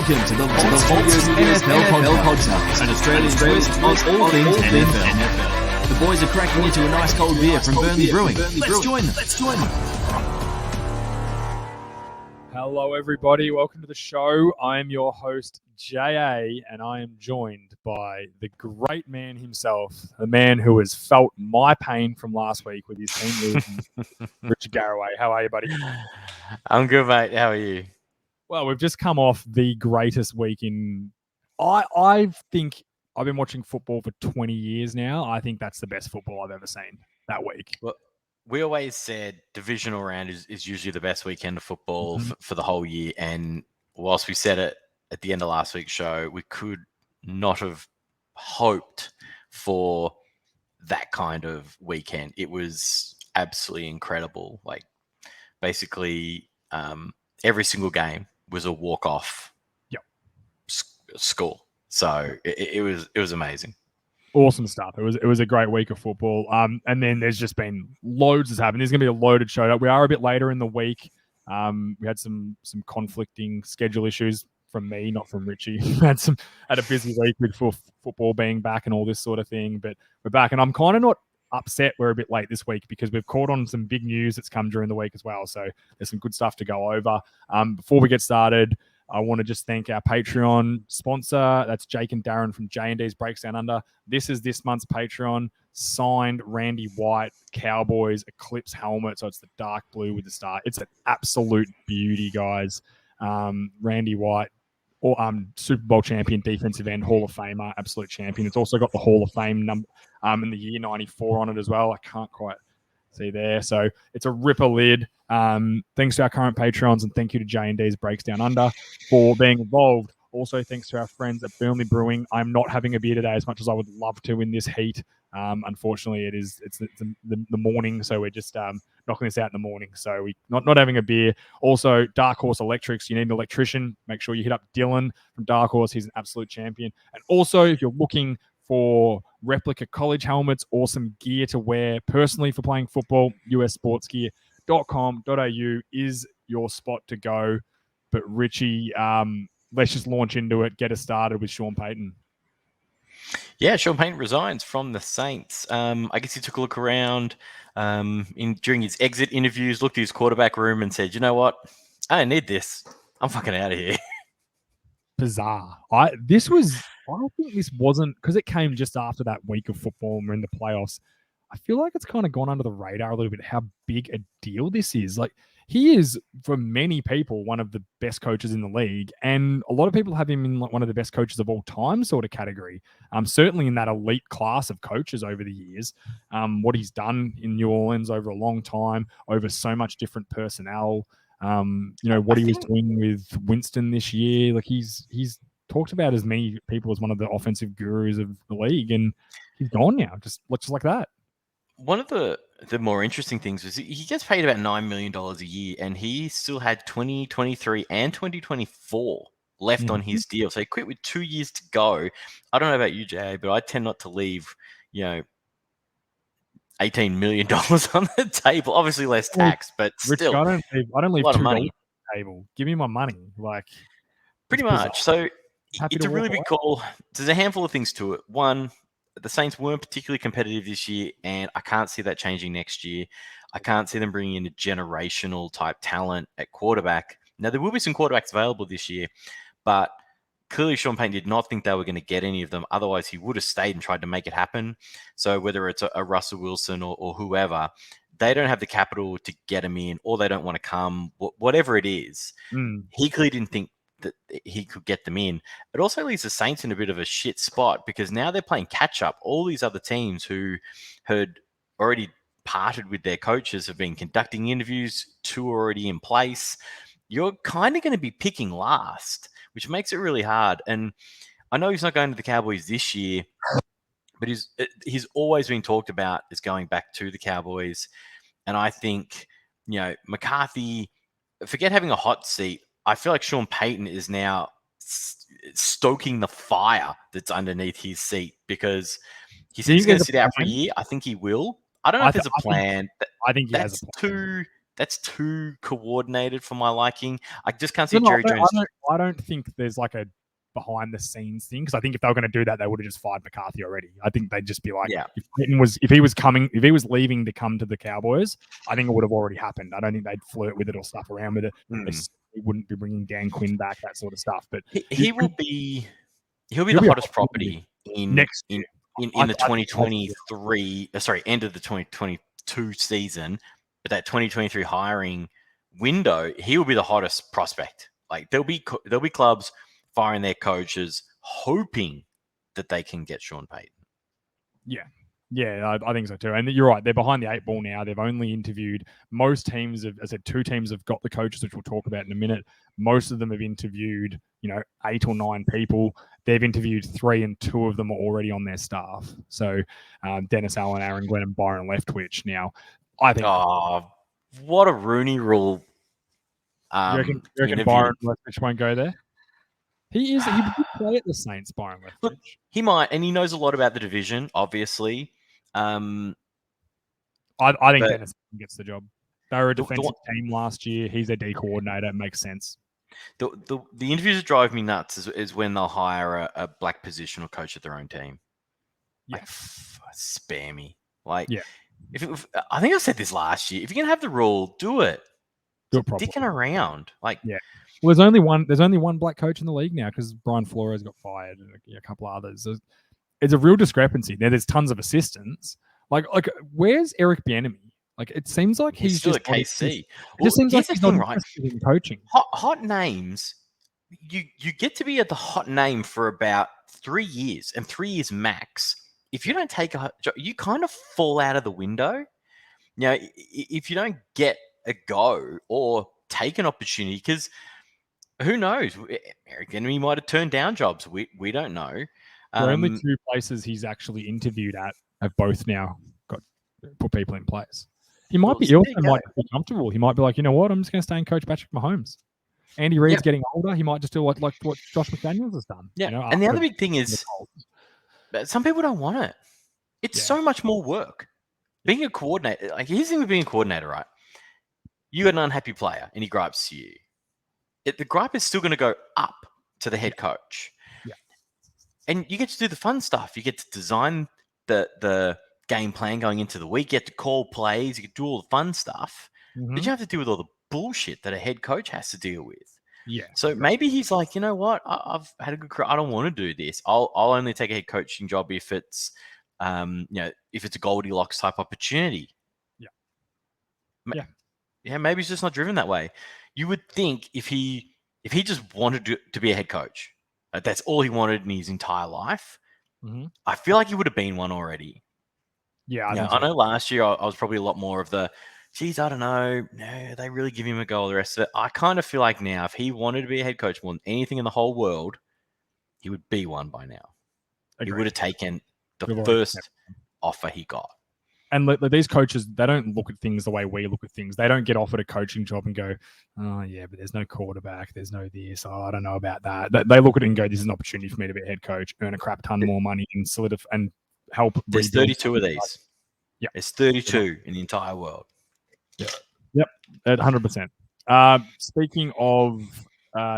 Welcome to the Studios NFL podcast, an Australian twist on all things NFL. The boys are cracking into a nice cold beer from Burnley Brewing. Let's join them. Hello, everybody. Welcome to the show. I'm your host, JA, and I am joined by the great man himself, the man who has felt my pain from last week with his team losing, Richie and JA. How are you, buddy? I'm good, mate. How are you? Well, we've just come off the greatest week in... I think I've been watching football for 20 years now. I think that's the best football I've ever seen that week. Well, we always said divisional round is usually the best weekend of football for the whole year. And whilst we said it at the end of last week's show, we could not have hoped for that kind of weekend. It was absolutely incredible. Like, basically, every single game was a walk-off score. So it was amazing. Awesome stuff. It was a great week of football. And then there's just been loads that's happened. There's going to be a loaded show. We are a bit later in the week. We had some conflicting schedule issues from me, not from Richie. had a busy week with football being back and all this sort of thing. But we're back, and I'm kind of not upset we're a bit late this week because we've caught on some big news that's come during the week as well. So there's some good stuff to go over. Before we get started, I want to just thank our Patreon sponsor. That's Jake and Darren from J&D's Breaks Down Under. This is this month's Patreon. Signed Randy White Cowboys Eclipse helmet. So it's the dark blue with the star. It's an absolute beauty, guys. Randy White, Super Bowl champion, defensive end, Hall of Famer, absolute champion. It's also got the Hall of Fame number in the year 94 on it as well. I can't quite see there. So it's a ripper lid. Thanks to our current Patrons, and thank you to J&D's Breaks Down Under for being involved. Also, thanks to our friends at Burnley Brewing. I'm not having a beer today as much as I would love to in this heat. Unfortunately, it's the morning, so we're just knocking this out in the morning. So we not having a beer. Also, Dark Horse Electrics. You need an electrician. Make sure you hit up Dylan from Dark Horse. He's an absolute champion. And also, if you're looking for replica college helmets or some gear to wear personally for playing football, ussportsgear.com.au is your spot to go. But Richie, let's just launch into it. Get us started with Sean Payton. Yeah, Sean Payton resigns from the Saints. I guess he took a look around during his exit interviews, looked at his quarterback room and said, you know what? I don't need this. I'm fucking out of here. Bizarre. I think this wasn't, because it came just after that week of football and we're in the playoffs. I feel like it's kind of gone under the radar a little bit how big a deal this is. Like, he is, for many people, one of the best coaches in the league, and a lot of people have him in like one of the best coaches of all time sort of category. Certainly in that elite class of coaches over the years. What he's done in New Orleans over a long time, over so much different personnel. What he was doing with Winston this year. Like, he's talked about as many people as one of the offensive gurus of the league, and he's gone now, just like that. One of the more interesting things was he gets paid about $9 million a year, and he still had 2023 and 2024 left on his deal. So he quit with 2 years to go. I don't know about you, Jay, but I tend not to leave, $18 million on the table. Obviously less tax, but still. Rich, I don't leave a lot $2 of money on the table. Give me my money. Like, pretty much. So it's a really big call. There's a handful of things to it. One, the Saints weren't particularly competitive this year, and I can't see that changing next year. I can't see them bringing in a generational type talent at quarterback. Now, there will be some quarterbacks available this year, but clearly Sean Payton did not think they were going to get any of them. Otherwise, he would have stayed and tried to make it happen. So whether it's a Russell Wilson or whoever, they don't have the capital to get him in, or they don't want to come, whatever it is. He clearly didn't think that he could get them in. It also leaves the Saints in a bit of a shit spot because now they're playing catch up. All these other teams who had already parted with their coaches have been conducting interviews, 2 already in place. You're kind of going to be picking last, which makes it really hard. And I know he's not going to the Cowboys this year, but he's always been talked about as going back to the Cowboys. And I think, McCarthy, forget having a hot seat. I feel like Sean Payton is now stoking the fire that's underneath his seat because he said he's going to sit out for a year. I think he will. I don't know if there's a plan. I think he has a plan. that's too coordinated for my liking. I just can't see Jerry Jones. I don't think there's like a behind the scenes thing, because I think if they were going to do that, they would have just fired McCarthy already. I think they'd just be like, if he was leaving to come to the Cowboys, I think it would have already happened. I don't think they'd flirt with it or stuff around with it. They wouldn't be bringing Dan Quinn back, that sort of stuff. But he'll be the hottest property in the 2023 end of the 2022 season, but that 2023 hiring window, he will be the hottest prospect. Like there'll be clubs firing their coaches, hoping that they can get Sean Payton. Yeah, I think so too. And you're right; they're behind the 8 ball now. They've only interviewed most teams. I said 2 teams have got the coaches, which we'll talk about in a minute. Most of them have interviewed, 8 or 9 people. They've interviewed 3, and 2 of them are already on their staff. So Dennis Allen, Aaron Glenn, and Byron Leftwich. Now, I think. What a Rooney Rule! You reckon Byron Leftwich won't go there? He did play at the Saints, Byron Leftwich. Look, he might, and he knows a lot about the division, obviously. I think Dennis gets the job. They were a defensive team last year. He's their D coordinator. It makes sense. The interviews that drive me nuts is when they'll hire a black positional coach at their own team. Yeah. Like, spare me. Like, yeah. I think I said this last year. If you're gonna have the rule, do it. Do it properly. Dicking around, like, yeah. Well, there's only one black coach in the league now, because Brian Flores got fired and a couple others. It's a real discrepancy. Now there's tons of assistants. Like where's Eric Bieniemy? Like it seems like he's still just at KC. It just seems like he's not interested in coaching. Hot names. You get to be at the hot name for about 3 years, and 3 years max. If you don't take a job, you kind of fall out of the window. If you don't get a go or take an opportunity, because who knows? Eric Bieniemy might have turned down jobs. We don't know. The only 2 places he's actually interviewed at have both now put people in place. He might be comfortable. He might be like, you know what? I'm just going to stay and coach Patrick Mahomes. Andy Reid's getting older. He might just do like what Josh McDaniels has done. Yeah, and the other big thing is some people don't want it. It's so much more work. Being a coordinator, like here's the thing with being a coordinator, right? You got an unhappy player and he gripes to you. The gripe is still going to go up to the head coach. Yeah. And you get to do the fun stuff. You get to design the game plan going into the week. You get to call plays. You get to do all the fun stuff. Mm-hmm. But you have to deal with all the bullshit that a head coach has to deal with. Yeah. So maybe he's like, you know what? I've had a good career. I don't want to do this. I'll only take a head coaching job if it's, if it's a Goldilocks type opportunity. Yeah. Yeah. Maybe he's just not driven that way. You would think if he just wanted to be a head coach, that's all he wanted in his entire life. Mm-hmm. I feel like he would have been one already. Yeah, I know last year I was probably a lot more of the, geez, I don't know. No, they really give him a go, the rest of it. I kind of feel like now, if he wanted to be a head coach more than anything in the whole world, he would be one by now. Agreed. He would have taken the first offer he got. And these coaches, they don't look at things the way we look at things. They don't get offered a coaching job and go, oh, yeah, but there's no quarterback. There's no this. Oh, I don't know about that. They look at it and go, this is an opportunity for me to be a head coach, earn a crap ton more money, and solidify and help. There's 32 of these. Yeah. There's 32 in the entire world. Yep, 100%. Speaking of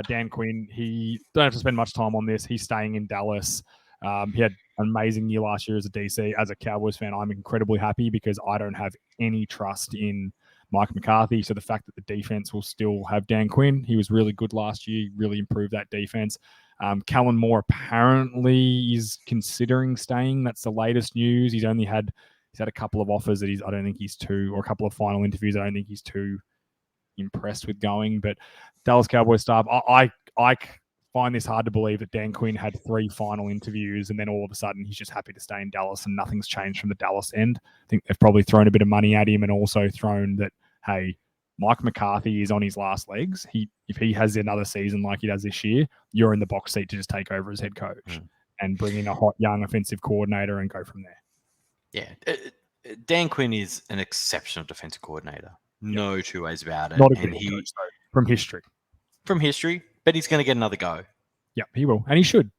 Dan Quinn, he don't have to spend much time on this. He's staying in Dallas. He had an amazing year last year as a DC. As a Cowboys fan, I'm incredibly happy because I don't have any trust in Mike McCarthy. So the fact that the defense will still have Dan Quinn, he was really good last year, really improved that defense. Kellen Moore apparently is considering staying. That's the latest news. He's had a couple of offers that I don't think he's too, or a couple of final interviews. I don't think he's too impressed with going. But Dallas Cowboys staff, I find this hard to believe that Dan Quinn had 3 final interviews and then all of a sudden he's just happy to stay in Dallas and nothing's changed from the Dallas end. I think they've probably thrown a bit of money at him and also thrown that, hey, Mike McCarthy is on his last legs. If he has another season like he does this year, you're in the box seat to just take over as head coach and bring in a hot young offensive coordinator and go from there. Yeah. Dan Quinn is an exceptional defensive coordinator. No 2 ways about it. Not a good coach, though, from history. From history, but he's going to get another go. Yeah, he will. And he should.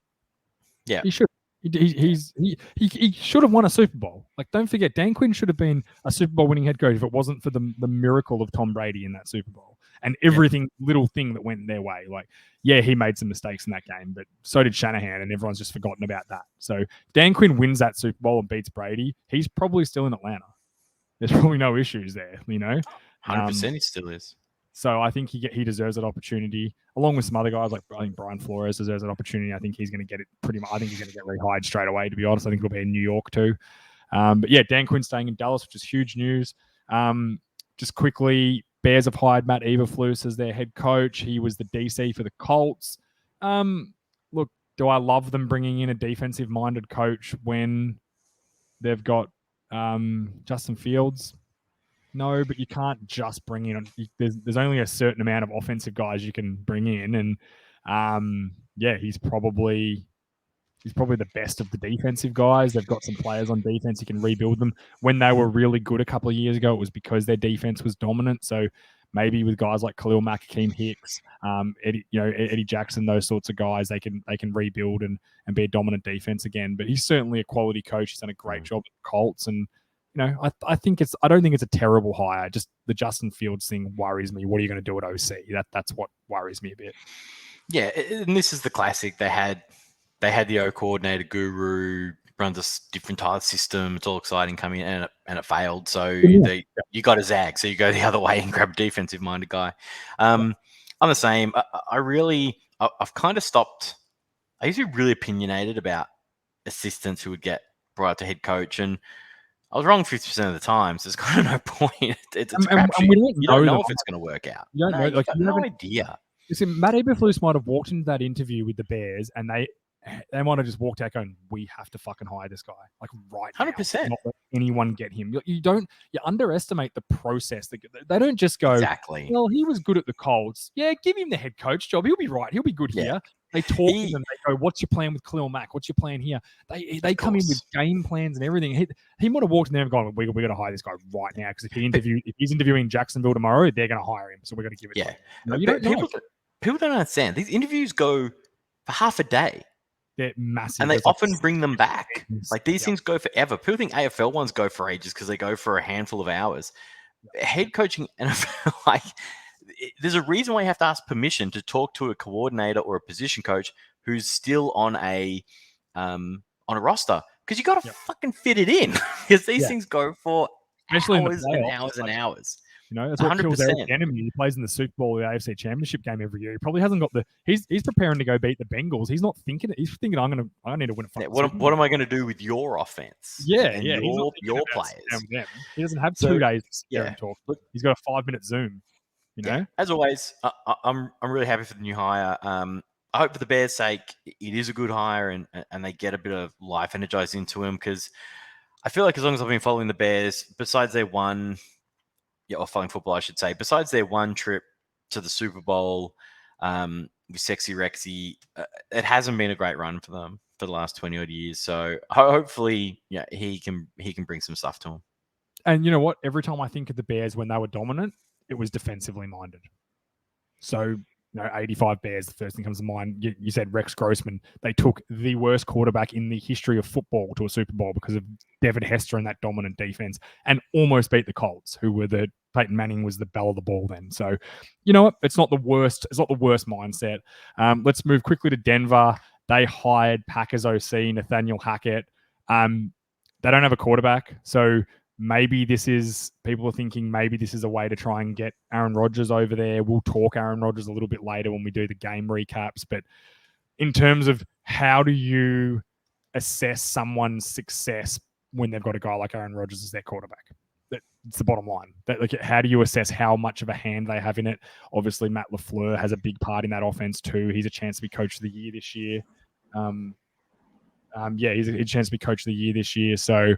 Yeah. He should. He should have won a Super Bowl. Like, don't forget, Dan Quinn should have been a Super Bowl winning head coach if it wasn't for the miracle of Tom Brady in that Super Bowl and everything little thing that went their way. Like, yeah, he made some mistakes in that game, but so did Shanahan, and everyone's just forgotten about that. So Dan Quinn wins that Super Bowl and beats Brady. He's probably still in Atlanta. There's probably no issues there, 100% he still is. So I think he deserves that opportunity, along with some other guys. Like, I think Brian Flores deserves that opportunity. I think he's going to get it pretty much. I think he's going to get rehired straight away, to be honest. I think he'll be in New York too. But yeah, Dan Quinn staying in Dallas, which is huge news. Just quickly, Bears have hired Matt Eberflus as their head coach. He was the DC for the Colts. Look, do I love them bringing in a defensive-minded coach when they've got Justin Fields? No, but you can't just bring in. There's only a certain amount of offensive guys you can bring in, and he's probably the best of the defensive guys. They've got some players on defense who can rebuild them. When they were really good a couple of years ago, it was because their defense was dominant. So maybe with guys like Khalil Mack, Akeem Hicks, Eddie Jackson, those sorts of guys, they can rebuild and be a dominant defense again. But he's certainly a quality coach. He's done a great job at the Colts, and I don't think it's a terrible hire. Just the Justin Fields thing worries me. What are you going to do at OC? That's what worries me a bit. Yeah, and this is the classic. They had the O coordinator guru, runs a different type of system. It's all exciting coming in, and it failed. So you got to zag. So you go the other way and grab a defensive minded guy. I'm the same. I've kind of stopped. I used to be really opinionated about assistants who would get brought up to head coach, and I was wrong 50% of the time, so there's kind of no point. It's a crapshoot. You don't know if it's going to work out. You don't know. Like, you have no idea. Listen, Matt Eberflus might have walked into that interview with the Bears, and they might have just walked out going, "We have to fucking hire this guy, like right 100%. Not let anyone get him." You underestimate the process. They don't just go, exactly. Well, he was good at the Colts. Yeah, give him the head coach job. He'll be right. He'll be good here. They talk to them. They go, "What's your plan with Khalil Mack? What's your plan here?" They come in with game plans and everything. He might have walked in there and gone, "We're going to hire this guy right now because if he's interviewing Jacksonville tomorrow, they're going to hire him. So we're going to give it." To him. People don't understand. These interviews go for half a day. They're massive, and they often bring them back. Like these things go forever. People think AFL ones go for ages because they go for a handful of hours. Head coaching NFL, there's a reason why you have to ask permission to talk to a coordinator or a position coach who's still on a roster, because you got to fucking fit it in, because these things go for especially hours and hours and hours. That's what 100%. Kills Eric enemy. He plays in the Super Bowl, the AFC Championship game every year. He probably hasn't got he's preparing to go beat the Bengals. He's not thinking it. He's thinking, I need to win a what am I going to do with your offense? Yeah. Your players. He doesn't have 2 days to sit there and talk. He's got a 5-minute Zoom. As always, I'm really happy for the new hire. I hope for the Bears' sake, it is a good hire and they get a bit of life energized into him, because I feel like as long as I've been following the Bears, besides their one, or following football, I should say, besides their one trip to the Super Bowl with Sexy Rexy, it hasn't been a great run for them for the last 20 odd years. So hopefully, he can bring some stuff to them. And you know what? Every time I think of the Bears when they were dominant, it was defensively minded. So 85 Bears, the first thing comes to mind. You said Rex Grossman. They took the worst quarterback in the history of football to a Super Bowl because of Devin Hester and that dominant defense, and almost beat the Colts, who were Peyton Manning was the belle of the ball then. So, you know what? It's not the worst. It's not the worst mindset. Let's move quickly to Denver. They hired Packers OC Nathaniel Hackett. They don't have a quarterback, so maybe people are thinking maybe this is a way to try and get Aaron Rodgers over there. We'll talk Aaron Rodgers a little bit later when we do the game recaps. But in terms of how do you assess someone's success when they've got a guy like Aaron Rodgers as their quarterback? It's the bottom line. How do you assess how much of a hand they have in it? Obviously, Matt LaFleur has a big part in that offense too. He's a chance to be coach of the year this year. He's a chance to be coach of the year this year. So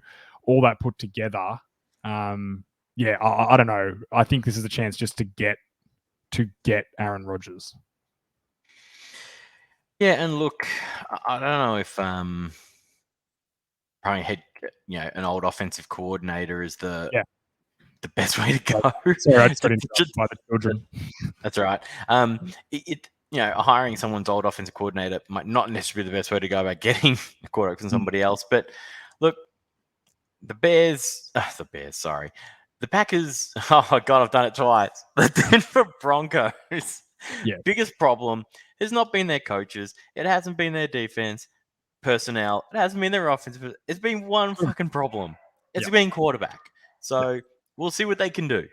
all that put together, I don't know. I think this is a chance just to get Aaron Rodgers. Yeah, and look, I don't know if probably an old offensive coordinator is the best way to go. Sorry, I just got interrupted by the children. That's right. hiring someone's old offensive coordinator might not necessarily be the best way to go about getting a quarterback from somebody else. But look, the Packers, oh my God, I've done it twice. The Denver Broncos, biggest problem has not been their coaches. It hasn't been their defense personnel. It hasn't been their offensive. It's been one fucking problem. It's been quarterback. So we'll see what they can do.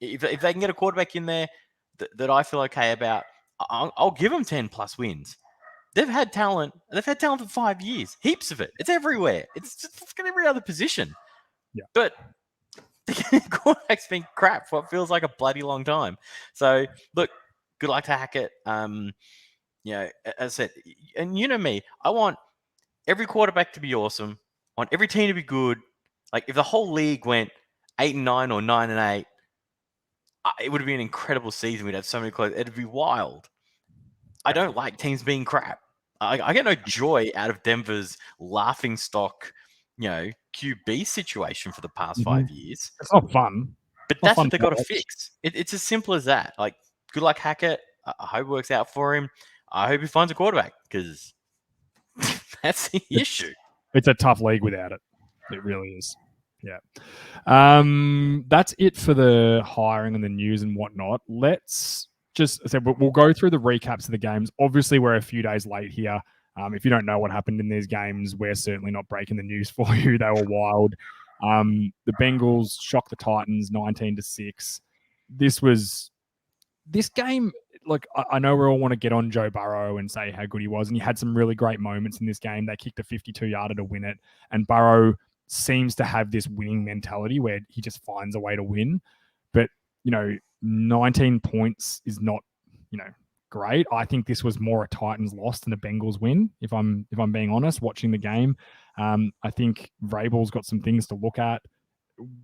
If they can get a quarterback in there that I feel okay about, I'll give them 10 plus wins. They've had talent. They've had talent for 5 years. Heaps of it. It's everywhere. It's just in every other position. Yeah. But the quarterback's been crap for what feels like a bloody long time. So, look, good luck to Hackett. As I said, and you know me, I want every quarterback to be awesome. I want every team to be good. Like, if the whole league went 8-9 or 9-8, it would have been an incredible season. We'd have so many close. It'd be wild. I don't like teams being crap. I get no joy out of Denver's laughingstock, QB situation for the past 5 years. It's not fun. But that's what they got to fix. It's as simple as that. Like, good luck, Hackett. I hope it works out for him. I hope he finds a quarterback, because that's the issue. It's a tough league without it. It really is. Yeah. That's it for the hiring and the news and whatnot. Let's just say we'll go through the recaps of the games. Obviously, we're a few days late here. If you don't know what happened in these games, we're certainly not breaking the news for you. They were wild. The Bengals shocked the Titans 19-6. This game, like, I know we all want to get on Joe Burrow and say how good he was, and he had some really great moments in this game. They kicked a 52-yarder to win it, and Burrow seems to have this winning mentality where he just finds a way to win. But, 19 points is not, great. I think this was more a Titans loss than a Bengals win, if I'm being honest, watching the game. I think Vrabel's got some things to look at.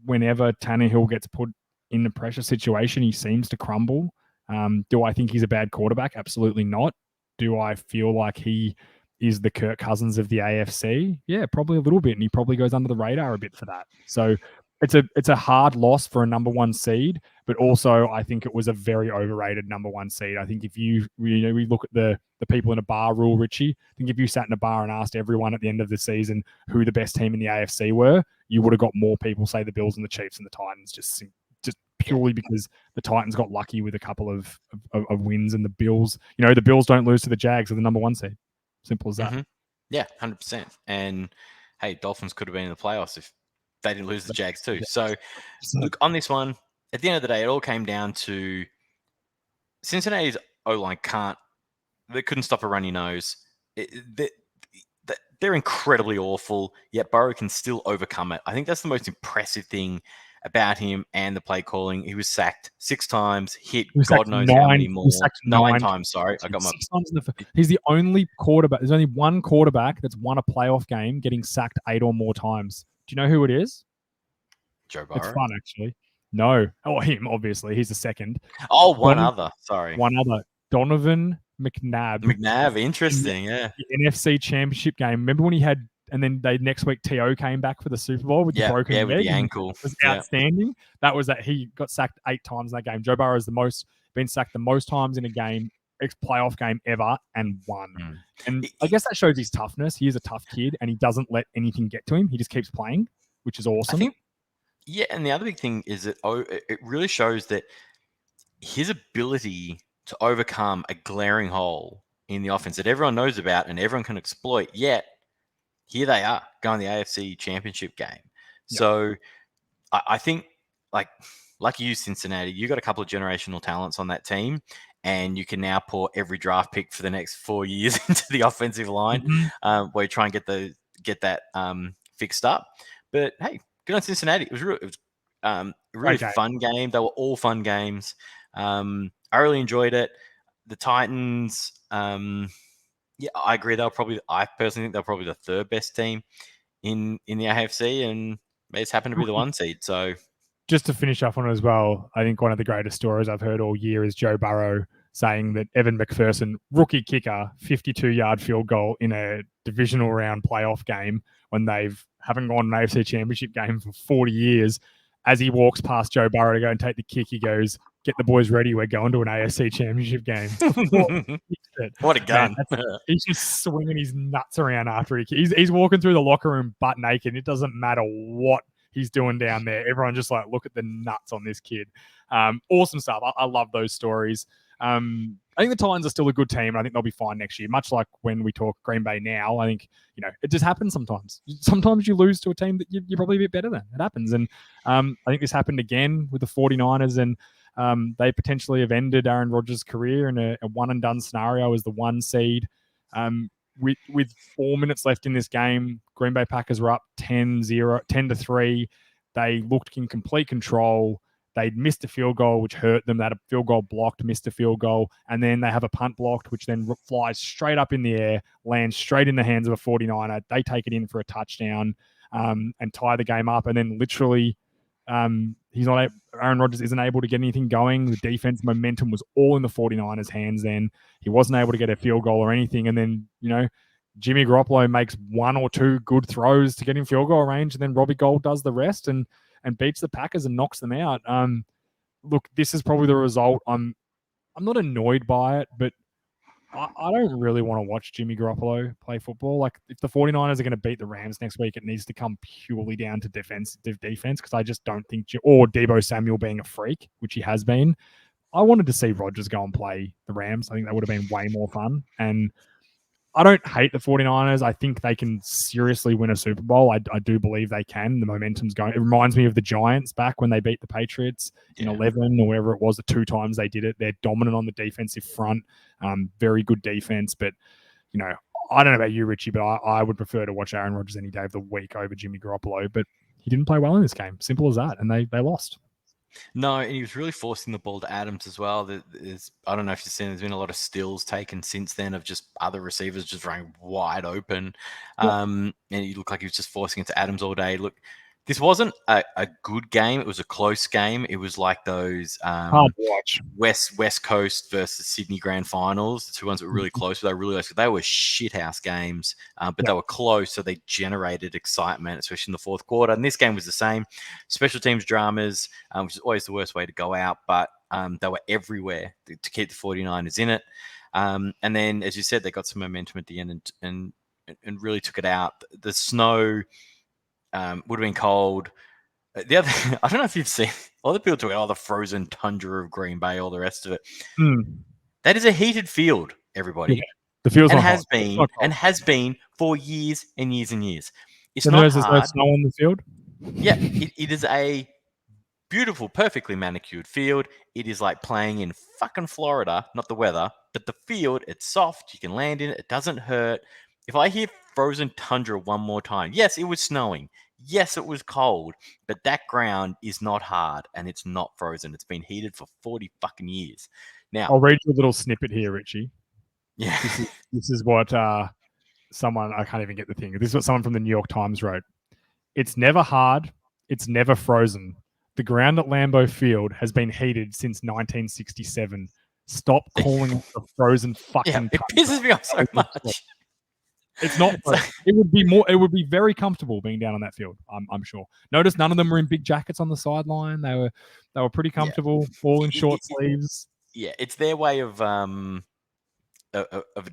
Whenever Tannehill gets put in the pressure situation, he seems to crumble. Do I think he's a bad quarterback? Absolutely not. Do I feel like he is the Kirk Cousins of the AFC? Yeah, probably a little bit, and he probably goes under the radar a bit for that. So it's a hard loss for a number one seed, but also I think it was a very overrated number one seed. I think if we look at the people in a bar rule, Richie, I think if you sat in a bar and asked everyone at the end of the season who the best team in the AFC were, you would have got more people say the Bills and the Chiefs and the Titans, just purely because the Titans got lucky with a couple of wins, and the Bills, the Bills don't lose to the Jags of the number one seed. Simple as that. Mm-hmm. Yeah, 100%. And hey, Dolphins could have been in the playoffs if they didn't lose the Jags too. So look, on this one, at the end of the day, it all came down to Cincinnati's O-line they couldn't stop a runny nose. They're incredibly awful, yet Burrow can still overcome it. I think that's the most impressive thing about him and the play calling. He was sacked 6 times, hit God knows how many more. 9 times, sorry. I got my... He's the only quarterback. There's only one quarterback that's won a playoff game getting sacked 8 or more times. Do you know who it is? Joe Burrow. It's fun, actually. No. Oh, him, obviously. He's the second. Oh, one other. Sorry. One other. Donovan McNabb. Interesting, yeah. The NFC Championship game. Remember when he had... And then next week, T.O. came back for the Super Bowl with the broken leg. With the ankle. It was outstanding. That was that he got sacked 8 times in that game. Joe Burrow has been sacked the most times in a game, playoff game ever, and won. And I guess that shows his toughness. He is a tough kid, and he doesn't let anything get to him. He just keeps playing, which is awesome. I think, and the other big thing is that it really shows that his ability to overcome a glaring hole in the offense that everyone knows about and everyone can exploit, yet here they are going the AFC Championship game. Yep. So I think, like you, Cincinnati, you got a couple of generational talents on that team, and you can now pour every draft pick for the next 4 years into the offensive line, where you try and get that fixed up. But hey, good on Cincinnati. It was a really fun game. They were all fun games. I really enjoyed it. The Titans. Yeah, I agree. I personally think they're probably the 3rd best team in the AFC, and they just happen to be the 1 seed. So, just to finish off on it as well, I think one of the greatest stories I've heard all year is Joe Burrow saying that Evan McPherson, rookie kicker, 52-yard field goal in a divisional round playoff game when they haven't gone an AFC Championship game for 40 years. As he walks past Joe Burrow to go and take the kick, he goes, get the boys ready. We're going to an AFC Championship game. What a gun. Man, he's just swinging his nuts around after he's walking through the locker room butt naked. It doesn't matter what he's doing down there. Everyone just like, look at the nuts on this kid. Awesome stuff. I love those stories. I think the Titans are still a good team, and I think they'll be fine next year. Much like when we talk Green Bay now, I think, it just happens sometimes. Sometimes you lose to a team that you're probably a bit better than. It happens. And I think this happened again with the 49ers, and they potentially have ended Aaron Rodgers' career in a one-and-done scenario as the 1 seed. With 4 minutes left in this game, Green Bay Packers were up 10-3. They looked in complete control. They'd missed a field goal, which hurt them. They had a field goal blocked, missed a field goal, and then they have a punt blocked, which then flies straight up in the air, lands straight in the hands of a 49er. They take it in for a touchdown and tie the game up. And then literally, Aaron Rodgers isn't able to get anything going. The defense momentum was all in the 49ers' hands then. He wasn't able to get a field goal or anything. And then, Jimmy Garoppolo makes 1 or 2 good throws to get in field goal range, and then Robbie Gould does the rest and beats the Packers and knocks them out. Look, this is probably the result. I'm not annoyed by it, but I don't really want to watch Jimmy Garoppolo play football. Like, if the 49ers are going to beat the Rams next week, it needs to come purely down to defense, because I just don't think or Deebo Samuel being a freak, which he has been. I wanted to see Rodgers go and play the Rams. I think that would have been way more fun. And I don't hate the 49ers. I think they can seriously win a Super Bowl. I do believe they can. The momentum's going. It reminds me of the Giants back when they beat the Patriots in 11 or wherever it was, the 2 times they did it. They're dominant on the defensive front. Very good defense. But, I don't know about you, Richie, but I would prefer to watch Aaron Rodgers any day of the week over Jimmy Garoppolo. But he didn't play well in this game. Simple as that. And they lost. No, and he was really forcing the ball to Adams as well. I don't know if you've seen, there's been a lot of stills taken since then of just other receivers just running wide open. And he looked like he was just forcing it to Adams all day. Look, this wasn't a good game. It was a close game. It was like those West Coast versus Sydney Grand Finals, the 2 ones that were really close. They were shithouse games, but they were close, so they generated excitement, especially in the fourth quarter. And this game was the same. Special teams dramas, which is always the worst way to go out, but they were everywhere to keep the 49ers in it. And then, as you said, they got some momentum at the end and really took it out. The snow would have been cold. The other, I don't know if you've seen, a lot of people talk about the frozen tundra of Green Bay, all the rest of it. That is a heated field, everybody. Yeah. The field's has been for years and years and years. It's not hard. There's no snow on the field? Yeah, it is a beautiful, perfectly manicured field. It is like playing in fucking Florida, not the weather, but the field, it's soft. You can land in it. It doesn't hurt. If I hear frozen tundra one more time, yes, it was snowing. Yes, it was cold, but that ground is not hard and it's not frozen. It's been heated for 40 fucking years. Now, I'll read you a little snippet here, Richie. Yeah. This is what someone, I can't even get the thing. This is what someone from the New York Times wrote. It's never hard. It's never frozen. The ground at Lambeau Field has been heated since 1967. Stop calling it a frozen fucking it pisses me off so much. It's not. It would be more. It would be very comfortable being down on that field. I'm sure. Notice none of them were in big jackets on the sideline. They were pretty comfortable, all in short sleeves. Yeah, it's their way of a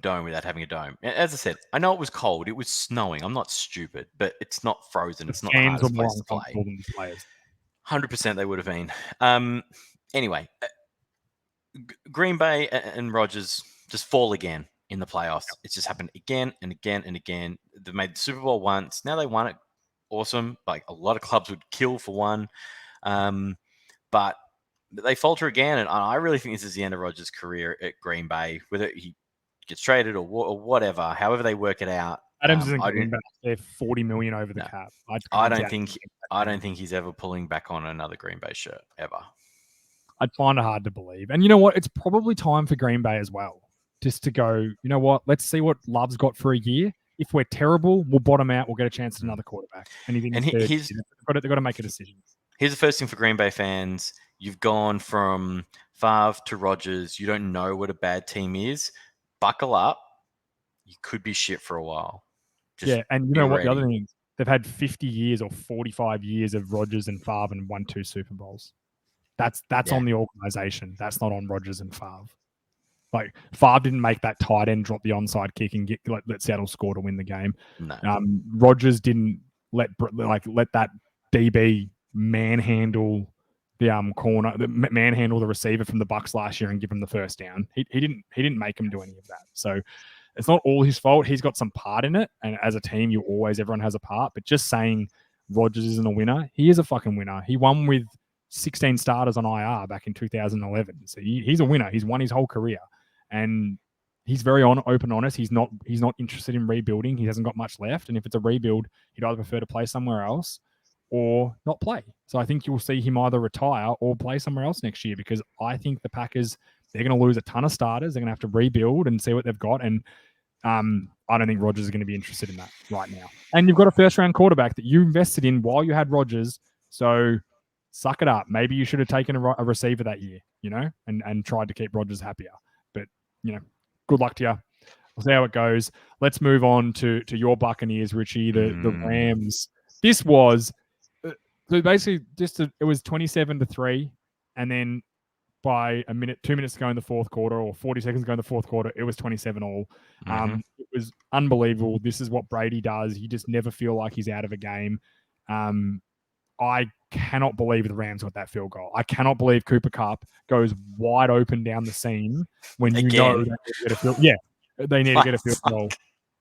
dome without having a dome. As I said, I know it was cold. It was snowing. I'm not stupid, but it's not frozen. It's not the hardest place to play. 100% they would have been. Anyway, Green Bay and Rodgers just fall again in the playoffs. It's just happened again and again and again. They've made the Super Bowl once. Now they won it. Awesome. Like, a lot of clubs would kill for one. But they falter again. And I really think this is the end of Rodgers' career at Green Bay, whether he gets traded or whatever, however they work it out. Adams isn't Green Bay. They're $40 million over the cap. I don't think he's ever pulling back on another Green Bay shirt ever. I'd find it hard to believe. And you know what? It's probably time for Green Bay as well. Just to go, you know what? Let's see what Love's got for a year. If we're terrible, we'll bottom out. We'll get a chance at another quarterback. They've got to make a decision. Here's the first thing for Green Bay fans. You've gone from Favre to Rodgers. You don't know what a bad team is. Buckle up. You could be shit for a while. And you know what? The other thing is, they've had 50 years or 45 years of Rodgers and Favre and won 2 Super Bowls. That's on the organisation. That's not on Rodgers and Favre. Like Favre didn't make that tight end drop the onside kick and let Seattle score to win the game. No. Rodgers didn't let that DB manhandle the corner, manhandle the receiver from the Bucs last year and give him the first down. He didn't make him do any of that. So it's not all his fault. He's got some part in it, and as a team, everyone has a part. But just saying Rodgers isn't a winner, he is a fucking winner. He won with 16 starters on IR back in 2011. So he's a winner. He's won his whole career. And he's very open, honest. He's not interested in rebuilding. He hasn't got much left. And if it's a rebuild, he'd either prefer to play somewhere else or not play. So I think you'll see him either retire or play somewhere else next year, because I think the Packers, they're going to lose a ton of starters. They're going to have to rebuild and see what they've got. And I don't think Rodgers is going to be interested in that right now. And you've got a first-round quarterback that you invested in while you had Rodgers. So suck it up. Maybe you should have taken a receiver that year, and tried to keep Rodgers happier. But, good luck to you. We'll see how it goes. Let's move on to your Buccaneers, Richie, the Rams. This was so basically it was 27-3, and then by 2 minutes to go in the fourth quarter, or 40 seconds to go in the fourth quarter, it was 27-all. It was unbelievable. This is what Brady does. You just never feel like he's out of a game. I cannot believe the Rams got that field goal. I cannot believe Cooper Kupp goes wide open down the seam when you know they need to get a field. Yeah, they need to get a field goal.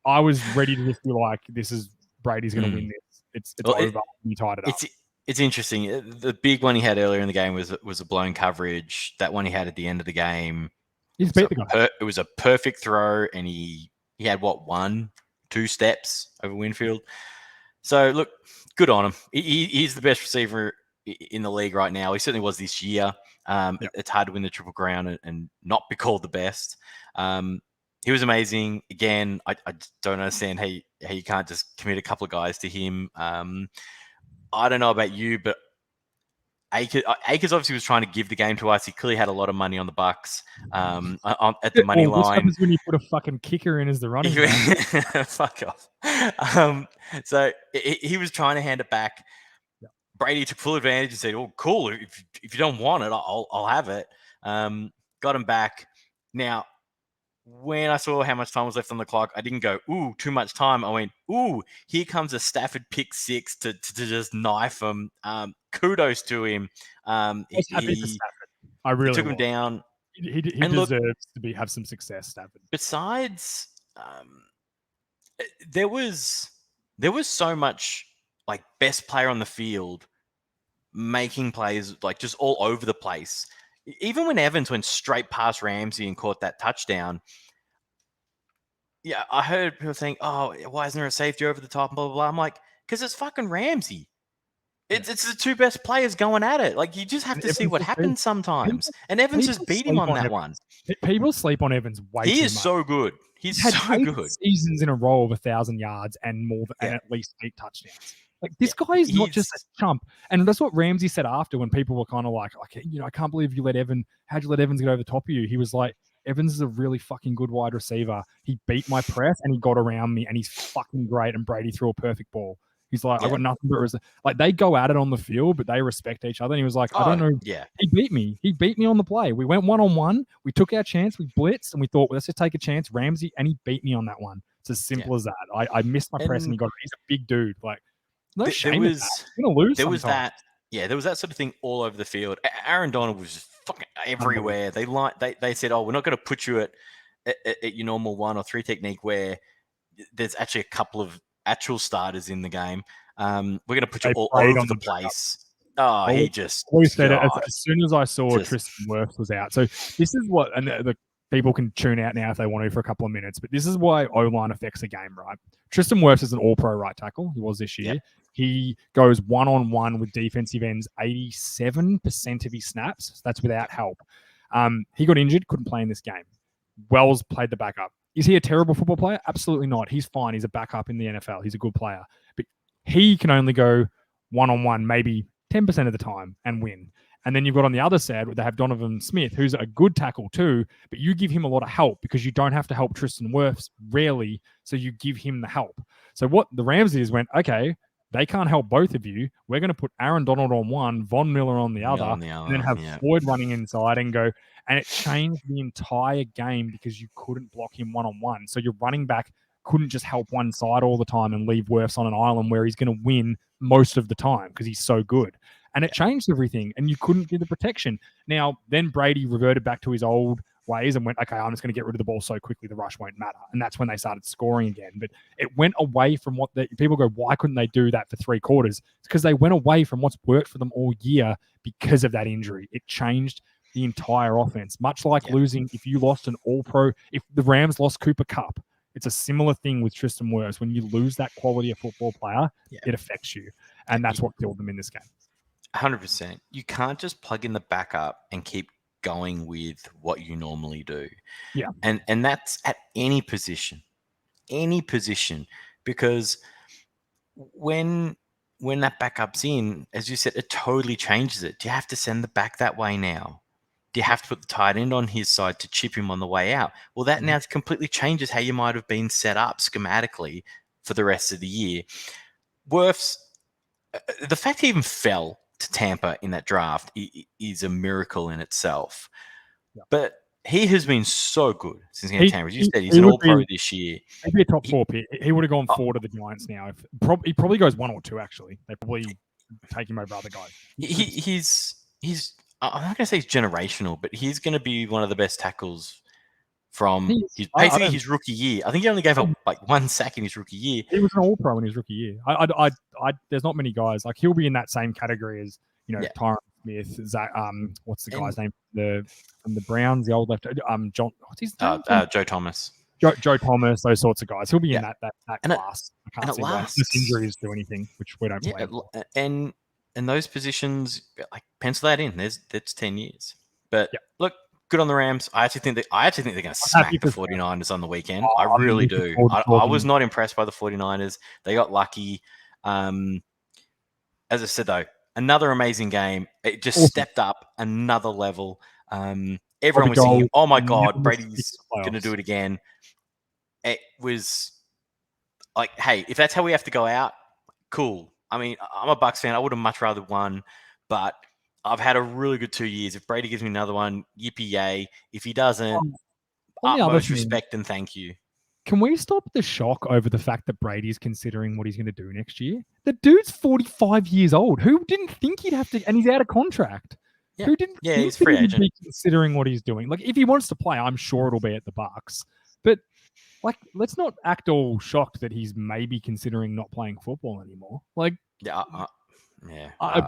I was ready to just be like, "This is Brady's going to win this. It's over. You tied it up." It's interesting. The big one he had earlier in the game was a blown coverage. That one he had at the end of the game. He's beat the guy. It was a perfect throw, and he had 2 steps over Winfield. So look, good on him. He's the best receiver in the league right now. He certainly was this year. It's hard to win the Triple Crown and not be called the best. He was amazing. Again, I don't understand how you can't just commit a couple of guys to him. I don't know about you, but Akers obviously was trying to give the game to us. He clearly had a lot of money on the Bucks at the money line. What happens when you put a fucking kicker in as the running back? Fuck off. So he was trying to hand it back. Yeah. Brady took full advantage and said, "Oh, cool. If you don't want it, I'll have it." Got him back. Now, when I saw how much time was left on the clock, I didn't go, "Ooh, too much time." I went, "Ooh, here comes a Stafford pick six to just knife him." Kudos to him. I really took him down. He deserves to have some success, Stafford. Besides, there was so much like best player on the field making plays like just all over the place. Even when Evans went straight past Ramsey and caught that touchdown, yeah, I heard people saying, "Oh, why isn't there a safety over the top?" Blah blah blah. I'm like, because it's fucking Ramsey. It's the 2 best players going at it. Like, you just have to see what happens sometimes. And Evans just beat him on that one. People sleep on Evans way too much. He is so good. He's so good. Seasons in a row of 1,000 yards and more and at least 8 touchdowns. Like, this guy is not just a chump. And that's what Ramsey said after, when people were kind of like, I can't believe how'd you let Evans get over the top of you? He was like, Evans is a really fucking good wide receiver. He beat my press and he got around me and he's fucking great. And Brady threw a perfect ball. He's like, I've got nothing but like, they go at it on the field, but they respect each other. And he was like, I don't know. Yeah. He beat me. He beat me on the play. We went 1-on-1. We took our chance. We blitzed and we thought, well, let's just take a chance. Ramsey, and he beat me on that one. It's as simple as that. I missed my press and he's a big dude. Like, no shame in that. He's going to lose. There was that. Yeah, there was that sort of thing all over the field. Aaron Donald was just fucking everywhere. They said, "Oh, we're not going to put you at your normal 1 or 3 technique where there's actually a couple of actual starters in the game. We're going to put you all over the place." He just... We said it as soon as I saw Tristan Wirfs was out. So this is what... And the people can tune out now if they want to for a couple of minutes, but this is why O-line affects the game, right? Tristan Wirfs is an all-pro right tackle. He was this year. Yep. He goes 1-on-1 with defensive ends 87% of his snaps. That's without help. He got injured, couldn't play in this game. Wells played the backup. Is he a terrible football player? Absolutely not. He's fine. He's a backup in the NFL. He's a good player. But he can only go 1-on-1 maybe 10% of the time and win. And then you've got on the other side, they have Donovan Smith, who's a good tackle too, but you give him a lot of help because you don't have to help Tristan Wirfs rarely, so you give him the help. So what the Rams went, okay, they can't help both of you. We're going to put Aaron Donald on one, Von Miller on the other, and then have Floyd running inside and go. And it changed the entire game because you couldn't block him one-on-one. So your running back couldn't just help one side all the time and leave Wirfs on an island where he's going to win most of the time because he's so good. And it changed everything, and you couldn't get the protection. Now, then Brady reverted back to his old ways and went, okay, I'm just going to get rid of the ball so quickly the rush won't matter. And that's when they started scoring again. But it went away from what people go, why couldn't they do that for 3 quarters? It's because they went away from what's worked for them all year because of that injury. It changed the entire offense, much like losing. If you lost an all-pro, if the Rams lost Cooper Kupp, it's a similar thing with Tristan Wirfs. When you lose that quality of football player, it affects you. And that's what killed them in this game. 100%. You can't just plug in the backup and keep going with what you normally do. Yeah. And that's at any position, because when that backup's in, as you said, it totally changes it. Do you have to send the back that way now? Do you have to put the tight end on his side to chip him on the way out? Well, that now completely changes how you might have been set up schematically for the rest of the year. Wirfs, the fact he even fell to Tampa in that draft is a miracle in itself. Yeah. But he has been so good since he Tampa. As you said, he's an all-pro this year. He'd be a top 4 pick. He would have gone 4 to the Giants now. He probably goes 1 or 2, actually. They probably take him over other guys. He's I'm not going to say he's generational, but he's going to be one of the best tackles from his rookie year. I think he only gave up like 1 sack in his rookie year. He was an all-pro in his rookie year. There's not many guys. Like, he'll be in that same category as, Tyron Smith, Zach, what's the guy's name from the Browns, the old left, John, what's his name? Joe Thomas. Joe Thomas, those sorts of guys. He'll be in that class. I can't see why injuries do anything, which we don't play. And those positions, like, pencil that in. That's 10 years. But look, good on the Rams. I actually think they're going to smack the 49ers on the weekend. I really do. I was not impressed by the 49ers. They got lucky. As I said, though, another amazing game. It just stepped up another level. Everyone was thinking, oh my God, Brady's going to do it again. It was like, hey, if that's how we have to go out, cool. I mean, I'm a Bucs fan. I would have much rather won, but I've had a really good 2 years. If Brady gives me another one, yippee yay. If he doesn't, utmost respect and thank you. Can we stop the shock over the fact that Brady's considering what he's going to do next year? The dude's 45 years old. Who didn't think he'd have to, and he's out of contract. Yeah. Who didn't think he's free agent. He'd be considering what he's doing? Like, if he wants to play, I'm sure it'll be at the Bucs. But like, let's not act all shocked that he's maybe considering not playing football anymore. Like, it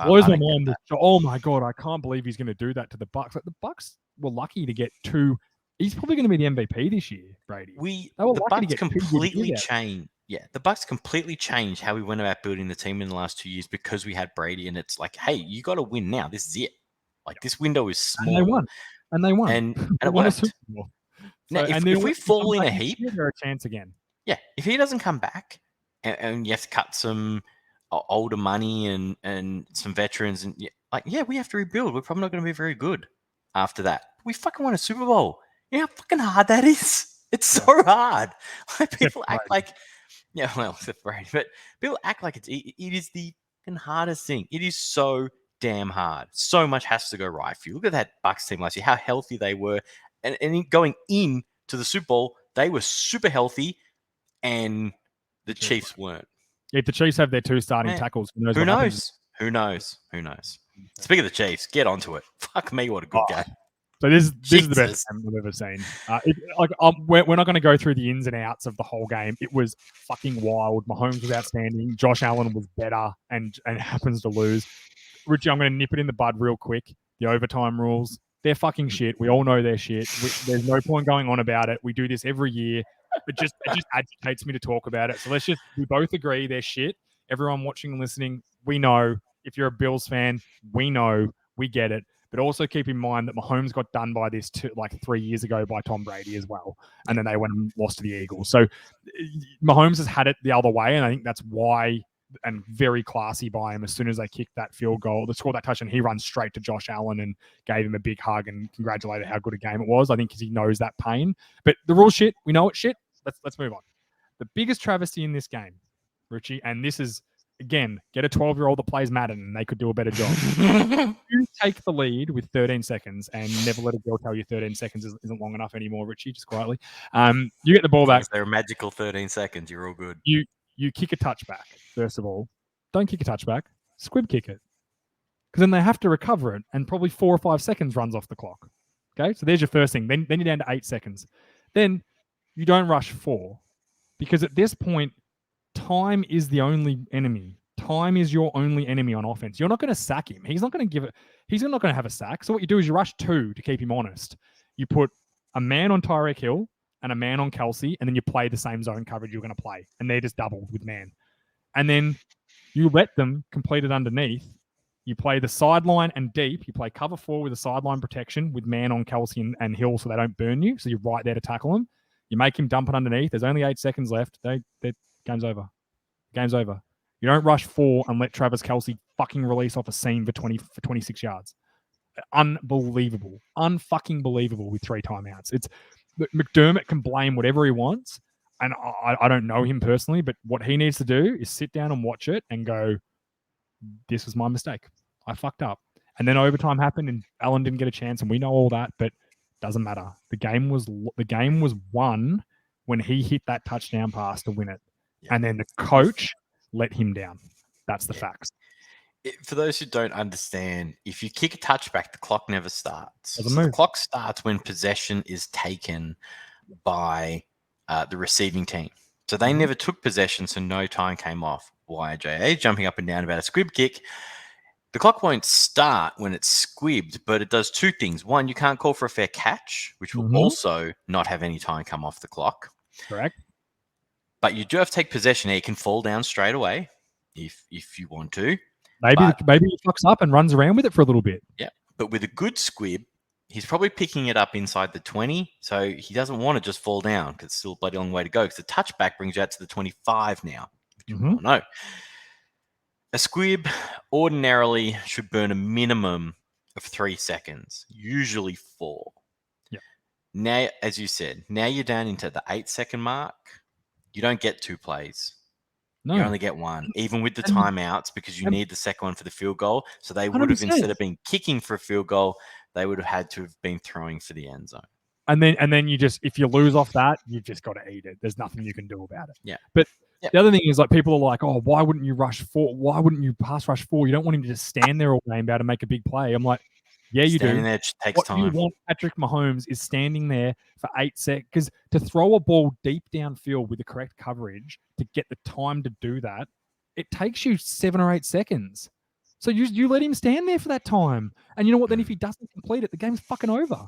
blows my mind. Oh my God, I can't believe he's going to do that to the Bucs. Like, the Bucs were lucky to get 2. He's probably going to be the MVP this year, Brady. The Bucs completely changed. Yeah, the Bucs completely changed how we went about building the team in the last 2 years because we had Brady, and it's like, hey, you got to win now. This is it. Like, this window is small. And they won. And it worked. Now, if we fall in a heap, there's a chance again. Yeah, if he doesn't come back, and you have to cut some older money and some veterans, and we have to rebuild. We're probably not going to be very good after that. We fucking won a Super Bowl. You know how fucking hard that is? It's so hard. Like, people act like, except Brady, but people act like it is the fucking hardest thing. It is so damn hard. So much has to go right for you. Look at that Bucs team last year, how healthy they were. And going in to the Super Bowl, they were super healthy, and the Chiefs weren't. If the Chiefs have their 2 starting tackles, who knows? Who knows? Speaking of the Chiefs, get onto it. Fuck me, what a good game. So this is the best game I've ever seen. We're not going to go through the ins and outs of the whole game. It was fucking wild. Mahomes was outstanding. Josh Allen was better and happens to lose. Richie, I'm going to nip it in the bud real quick. The overtime rules, they're fucking shit. We all know they're shit. There's no point going on about it. We do this every year. It just agitates me to talk about it. So we both agree they're shit. Everyone watching and listening, we know. If you're a Bills fan, we know. We get it. But also keep in mind that Mahomes got done by this 3 years ago by Tom Brady as well. And then they went and lost to the Eagles. So Mahomes has had it the other way. And I think that's why, and very classy by him, as soon as they kicked that field goal, they scored that touchdown, he runs straight to Josh Allen and gave him a big hug and congratulated how good a game it was. I think because he knows that pain. But the rule's shit. We know it's shit. Let's move on. The biggest travesty in this game, Richie, and this is Again, get a 12-year-old that plays Madden and they could do a better job. You take the lead with 13 seconds and never let a girl tell you 13 seconds isn't long enough anymore, Richie, just quietly. You get the ball back. If they're a magical 13 seconds, you're all good. You kick a touchback, first of all. Don't kick a touchback. Squib kick it. Because then they have to recover it and probably 4 or 5 seconds runs off the clock. Okay, so there's your first thing. Then you're down to 8 seconds. Then you don't rush 4. Because at this point, time is the only enemy. Time is your only enemy on offense. You're not going to sack him. He's not going to he's not going to have a sack. So what you do is you rush 2 to keep him honest. You put a man on Tyreek Hill and a man on Kelsey, and then you play the same zone coverage you're going to play. And they're just doubled with man. And then you let them complete it underneath. You play the sideline and deep. You play cover 4 with a sideline protection with man on Kelsey and Hill so they don't burn you. So you're right there to tackle them. You make him dump it underneath. There's only 8 seconds left. Game's over. Game's over. You don't rush 4 and let Travis Kelsey fucking release off a seam for 26 yards. Unbelievable. Unfucking believable with 3 timeouts. McDermott can blame whatever he wants. And I don't know him personally, but what he needs to do is sit down and watch it and go, this was my mistake. I fucked up. And then overtime happened and Allen didn't get a chance and we know all that, but doesn't matter. The game was won when he hit that touchdown pass to win it. Yeah. And then the coach let him down. That's the facts. For those who don't understand, if you kick a touchback, the clock never starts. So the clock starts when possession is taken by the receiving team. So they never took possession, so no time came off. JA jumping up and down about a squib kick. The clock won't start when it's squibbed, but it does 2 things. One, you can't call for a fair catch, which will also not have any time come off the clock. Correct. But you do have to take possession. You can fall down straight away if you want to. Maybe he fucks up and runs around with it for a little bit. Yeah, but with a good squib, he's probably picking it up inside the 20, so he doesn't want to just fall down because it's still a bloody long way to go because the touchback brings you out to the 25 now. No. A squib ordinarily should burn a minimum of 3 seconds, usually 4. Yeah. Now, as you said, now you're down into the 8-second mark. You don't get 2 plays. No. You only get 1, even with the timeouts, because you need the second one for the field goal. So they would have, 100%. Instead of been kicking for a field goal, they would have had to have been throwing for the end zone. And then you just, if you lose off that, you've just got to eat it. There's nothing you can do about it. Yeah. But the other thing is, like, people are like, oh, why wouldn't you rush 4? Why wouldn't you pass rush 4? You don't want him to just stand there all game about to make a big play. I'm like, yeah, you Standing do. There takes what time. You want Patrick Mahomes is standing there for 8 seconds. Because to throw a ball deep downfield with the correct coverage to get the time to do that, it takes you 7 or 8 seconds. So you let him stand there for that time. And you know what? Then if he doesn't complete it, the game's fucking over.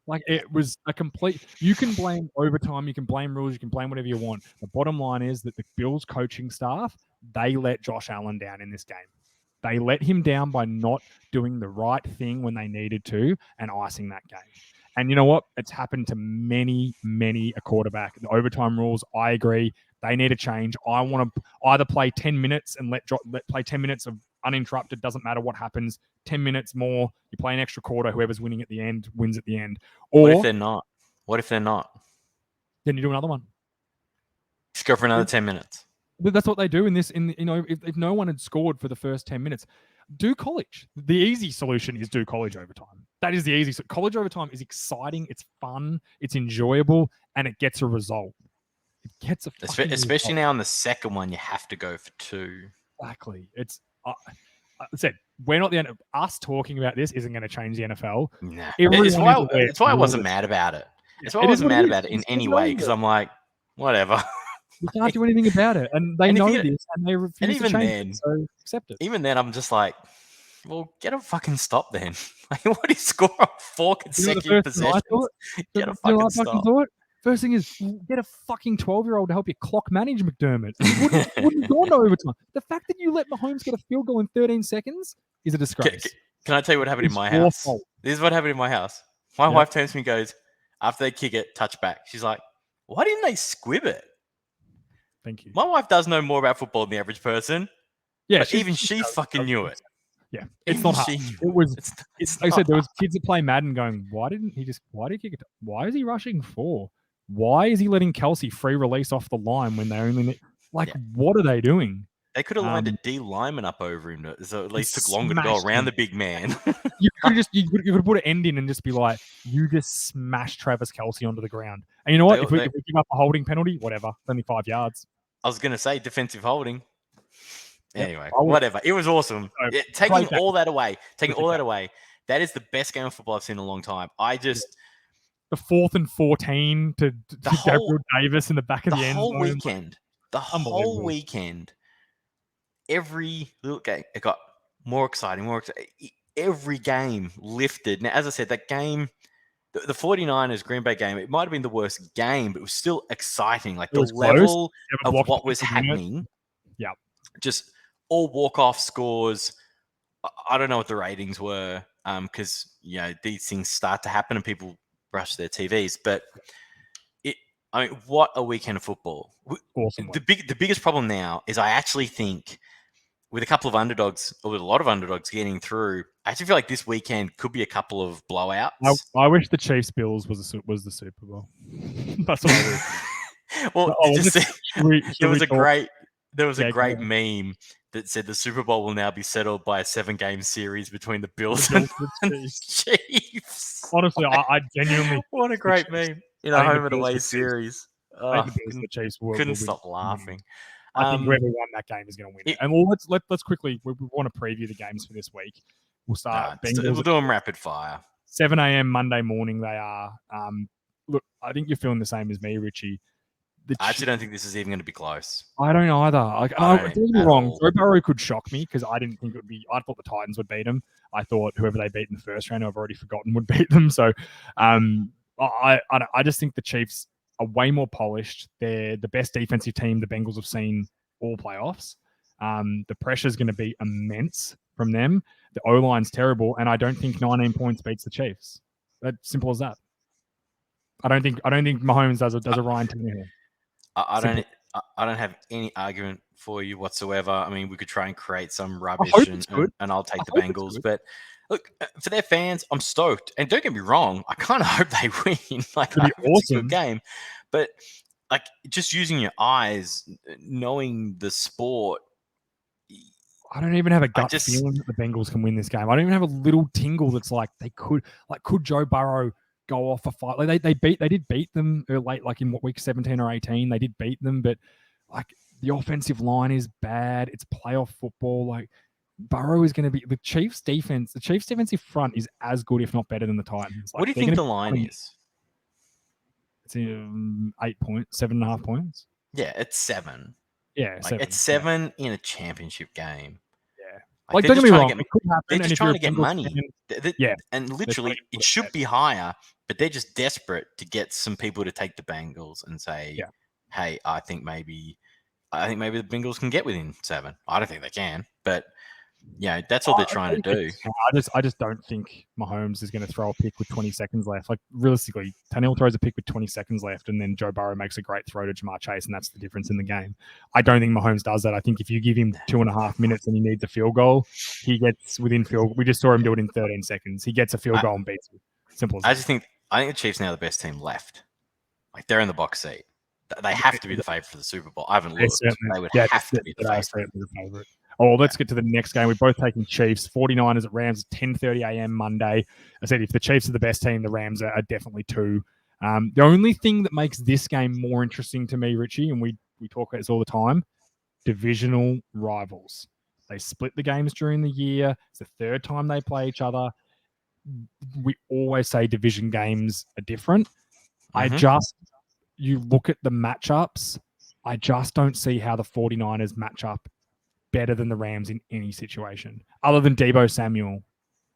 Like, it was a complete... You can blame overtime, you can blame rules, you can blame whatever you want. The bottom line is that the Bills coaching staff, they let Josh Allen down in this game. They let him down by not doing the right thing when they needed to and icing that game. And you know what? It's happened to many a quarterback. The overtime rules, I agree, they need to change. I want to either play 10 minutes and let play 10 minutes of uninterrupted, doesn't matter what happens, 10 minutes more, you play an extra quarter, whoever's winning at the end wins at the end. Or what if they're not? Then you do another one. Just go for another 10 minutes. But that's what they do in this. If no one had scored for the first 10 minutes, do college. The easy solution is do college overtime. That is the easy. So college overtime is exciting. It's fun. It's enjoyable, and it gets a result. It gets a especially result. Now on the second one, you have to go for 2. Exactly. It's I said we're not the end. Us talking about this isn't going to change the NFL. Nah. It's why I wasn't mad about it. It's why I wasn't mad about it in any way because I'm like, whatever. You can't do anything about it, and they know this, and they refuse to change it, so accept it. Even then, I'm just like, well, get a fucking stop then. Like, what do you score on 4 consecutive possessions? Get a fucking stop. First thing is, get a fucking 12-year-old to help you clock manage McDermott. Wouldn't go on overtime. The fact that you let Mahomes get a field goal in 13 seconds is a disgrace. Can I tell you what happened in my house? This is what happened in my house. My wife turns to me and goes, after they kick it, touchback. She's like, why didn't they squib it? Thank you. My wife does know more about football than the average person. Yeah, but even she fucking knew it. Yeah, it's not hard. It was. Like I said, there was kids that play Madden going, why did he kick it? Why is he rushing 4? Why is he letting Kelsey free release off the line when they only need... What are they doing? They could have lined a D lineman up over him, so at least took He longer to go smashed around him. the big man. You could have put an end in and just be like, you just smashed Travis Kelce onto the ground. And you know what? If we give up a holding penalty, whatever, it's only 5 yards. I was going to say defensive holding. Yep. Anyway, whatever. It was awesome. Taking all that away, that is the best game of football I've seen in a long time. The 4th and 14 to Gabriel Davis in the back of the end zone. The whole weekend, every little game, it got more exciting. Every game lifted. Now, as I said, that game, the 49ers Green Bay game, it might have been the worst game, but it was still exciting. Like the level of what was happening. Yeah. Just all walk-off scores. I don't know what the ratings were because, these things start to happen and people rush their TVs. But, what a weekend of football. Awesome. The biggest problem now is I actually think with a couple of underdogs, or with a lot of underdogs getting through, I actually feel like this weekend could be a couple of blowouts. I wish the Chiefs Bills was the Super Bowl. That's what I wish. Well, there was a great meme that said the Super Bowl will now be settled by a 7-game series between the Bills and the Chiefs. Honestly, I genuinely... What a great meme in a home and away series. The Chiefs couldn't stop laughing. I think whoever won that game is going to win it. And let's quickly, we want to preview the games for this week. We'll start. We'll do them rapid fire. 7 a.m. Monday morning they are. Look, I think you're feeling the same as me, Richie. I actually don't think this is even going to be close. I don't either. Don't get me wrong. Joe Burrow could shock me because I didn't think it would be. I thought the Titans would beat them. I thought whoever they beat in the first round, I've already forgotten, would beat them. So, I just think the Chiefs are way more polished. They're the best defensive team the Bengals have seen all playoffs. The pressure is going to be immense from them. The O-line's terrible, and I don't think 19 points beats the Chiefs. That's simple as that. I don't think Mahomes does a Ryan Tannehill. I don't have any argument for you whatsoever. I mean, we could try and create some rubbish, and I'll take the Bengals. But look, for their fans, I'm stoked. And don't get me wrong, I kind of hope they win. Like, I hope it's a good game. But like, just using your eyes, knowing the sport. I don't even have a gut feeling that the Bengals can win this game. I don't even have a little tingle that's like they could. Like, could Joe Burrow go off a fight? Like they did beat them late, like in week 17 or 18. They did beat them, but like the offensive line is bad. It's playoff football. Like Burrow is going to be the Chiefs' defense. The Chiefs' defensive front is as good, if not better, than the Titans. Like, what do you think the line is? It's 8 points, 7.5 points. Yeah, it's 7. Yeah, like, 7. It's 7 in a championship game. Yeah, like don't get me wrong, it could happen. They're just trying to get money. Yeah, and literally, it should be higher, but they're just desperate to get some people to take the Bengals and say, "Hey, I think maybe the Bengals can get within 7." I don't think they can, but that's all they're trying to do. I just don't think Mahomes is going to throw a pick with 20 seconds left. Like realistically, Tannehill throws a pick with 20 seconds left, and then Joe Burrow makes a great throw to Jamar Chase, and that's the difference in the game. I don't think Mahomes does that. I think if you give him 2.5 minutes and he needs a field goal, he gets within field. We just saw him do it in 13 seconds. He gets a field goal and beats you. Simple as that. I think the Chiefs are now the best team left. Like they're in the box seat. They have to be the favorite for the Super Bowl. I haven't looked. They would have to be the favorite. Oh, let's get to the next game. We're both taking Chiefs. 49ers at Rams, 10:30 a.m. Monday. I said if the Chiefs are the best team, the Rams are definitely 2. The only thing that makes this game more interesting to me, Richie, and we talk about this all the time, divisional rivals. They split the games during the year. It's the 3rd time they play each other. We always say division games are different. You look at the matchups, I just don't see how the 49ers match up better than the Rams in any situation, other than Deebo Samuel.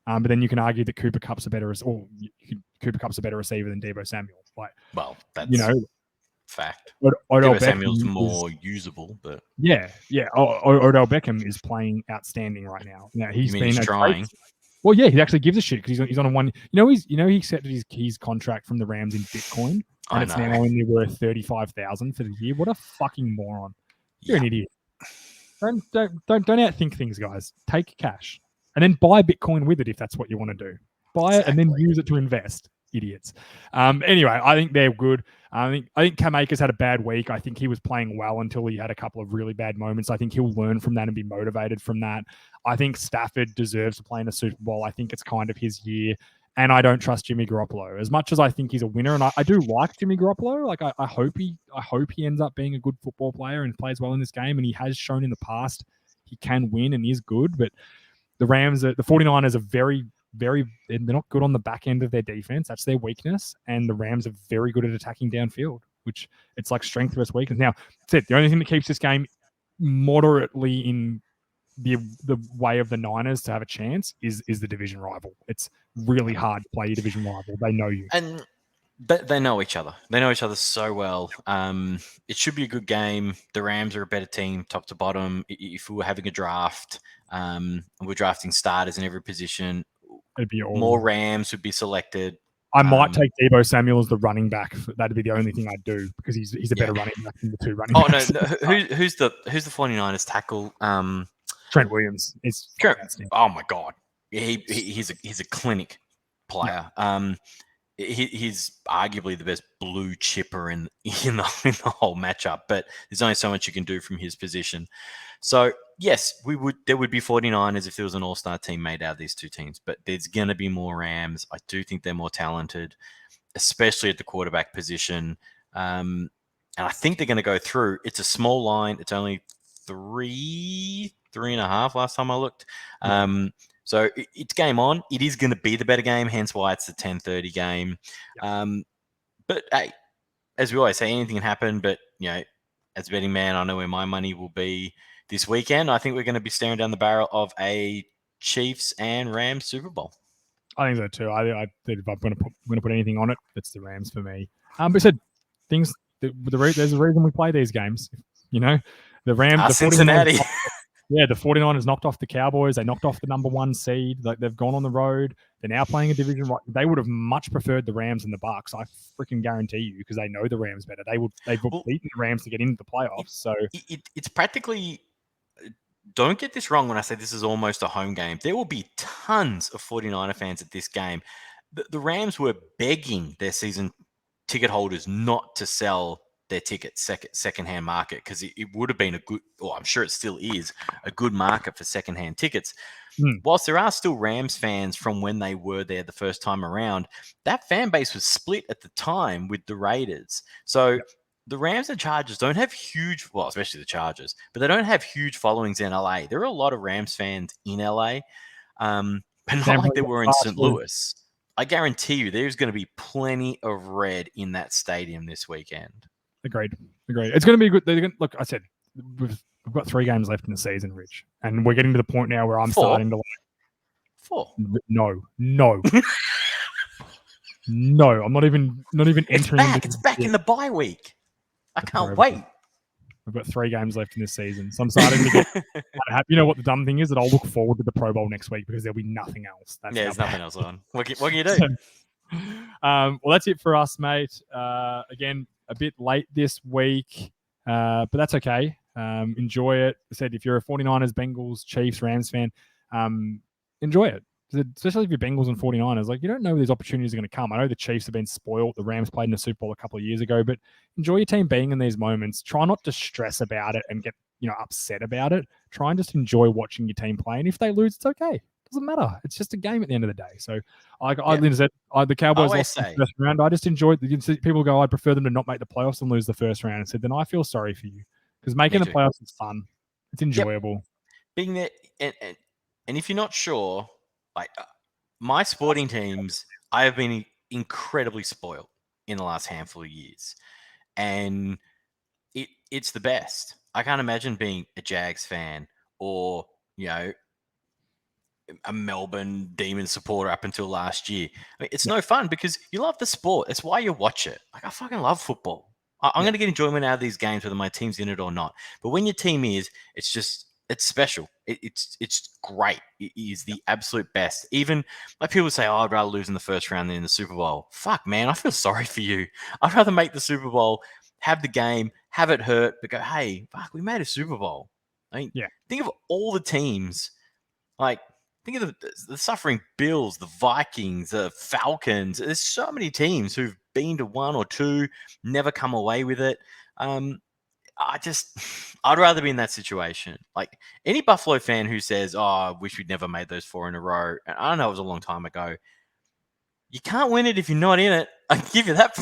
But then you can argue that Cooper Kupp's a better receiver than Deebo Samuel. That's fact. Odell Samuel's more usable, but Odell Beckham is playing outstanding right now. Now he's trying. Well, yeah, he actually gives a shit because he's on a one. He accepted his contract from the Rams in Bitcoin, and it's now only worth $35,000 for the year. What a fucking moron! You're an idiot. Don't outthink things, guys. Take cash and then buy Bitcoin with it if that's what you want to do. Buy it and then use it to invest. Idiots. Anyway, I think they're good. I think Cam Akers had a bad week. I think he was playing well until he had a couple of really bad moments. I think he'll learn from that and be motivated from that. I think Stafford deserves to play in a Super Bowl. I think it's kind of his year. And I don't trust Jimmy Garoppolo as much as I think he's a winner. And I do like Jimmy Garoppolo. Like I hope he ends up being a good football player and plays well in this game. And he has shown in the past he can win and is good. But the 49ers are very, very, they're not good on the back end of their defense. That's their weakness. And the Rams are very good at attacking downfield, which it's like strength versus weakness. Now, that's it. The only thing that keeps this game moderately in the way of the Niners to have a chance is the division rival. It's really hard to play your division rival. They know you. And they know each other. They know each other so well. It should be a good game. The Rams are a better team, top to bottom. If we were having a draft, and we're drafting starters in every position, it'd be more Rams would be selected. I might take Deebo Samuel as the running back. That'd be the only thing I'd do because he's a better running back than the two running backs. No. Who's the 49ers tackle? Trent Williams. Oh my God. He's a clinic player. Yeah. He's arguably the best blue chipper in the whole matchup, but there's only so much you can do from his position. So yes, there would be 49ers if there was an all-star team made out of these two teams, but there's going to be more Rams. I do think they're more talented, especially at the quarterback position. And I think they're going to go through. It's a small line. It's only 3.5 last time I looked. So it's game on. It is going to be the better game, hence why it's the 10:30 game. But hey, as we always say, anything can happen. But as a betting man, I know where my money will be this weekend. I think we're going to be staring down the barrel of a Chiefs and Rams Super Bowl. I think so too. I think if I'm going to put anything on it, it's the Rams for me. But said things. There's a reason we play these games. The Rams, the Cincinnati. The 49ers knocked off the Cowboys. They knocked off the number 1 seed. Like they've gone on the road. They're now playing a division. They would have much preferred the Rams and the Bucks. I freaking guarantee you, because they know the Rams better. They've beaten the Rams to get into the playoffs. So it's practically. Don't get this wrong when I say this is almost a home game. There will be tons of 49er fans at this game. The Rams were begging their season ticket holders not to sell their tickets secondhand market because it would have been a good, or I'm sure it still is, a good market for secondhand tickets. Whilst there are still Rams fans from when they were there the first time around, that fan base was split at the time with the Raiders. So the Rams and Chargers don't have huge, well, especially the Chargers, but they don't have huge followings in LA. There are a lot of Rams fans in LA, but not like there were in St. Louis. I guarantee you there's going to be plenty of red in that stadium this weekend. Agreed. It's going to be good. Look, I said we've got 3 games left in the season, Rich, and we're getting to the point now where I'm starting to like. 4. No. No, I'm not even entering. It's back in the bye week. I can't wait. We've got 3 games left in this season, so I'm starting to get happy. You know what the dumb thing is? That I'll look forward to the Pro Bowl next week because there'll be nothing else. There's nothing else on. What can you do? Well, that's it for us, mate. Again, a bit late this week, but that's okay. Enjoy it. I said if you're a 49ers, Bengals, Chiefs, Rams fan, enjoy it. Especially if you're Bengals and 49ers. Like, you don't know where these opportunities are going to come. I know the Chiefs have been spoiled. The Rams played in the Super Bowl a couple of years ago, but enjoy your team being in these moments. Try not to stress about it and get upset about it. Try and just enjoy watching your team play. And if they lose, it's okay. Doesn't matter. It's just a game at the end of the day. So, the Cowboys lost the first round. I just enjoyed. People go, I prefer them to not make the playoffs and lose the first round. And said, then I feel sorry for you because making the playoffs is fun. It's enjoyable. Being there, and if you're not sure, like my sporting teams, I have been incredibly spoiled in the last handful of years, and it's the best. I can't imagine being a Jags fan or a Melbourne Demon supporter up until last year. I mean, it's no fun because you love the sport. It's why you watch it. Like, I fucking love football. I'm going to get enjoyment out of these games, whether my team's in it or not. But when your team is, it's special. It's great. It is the absolute best. Even like people say, I'd rather lose in the first round than in the Super Bowl. Fuck, man, I feel sorry for you. I'd rather make the Super Bowl, have the game, have it hurt, but go, hey, fuck, we made a Super Bowl. I mean, think of all the teams. Like, think of the suffering Bills, the Vikings, the Falcons. There's so many teams who've been to one or two, never come away with it. I'd rather be in that situation. Like any Buffalo fan who says, "Oh, I wish we'd never made those 4 in a row," and I know it was a long time ago. You can't win it if you're not in it. I give you that.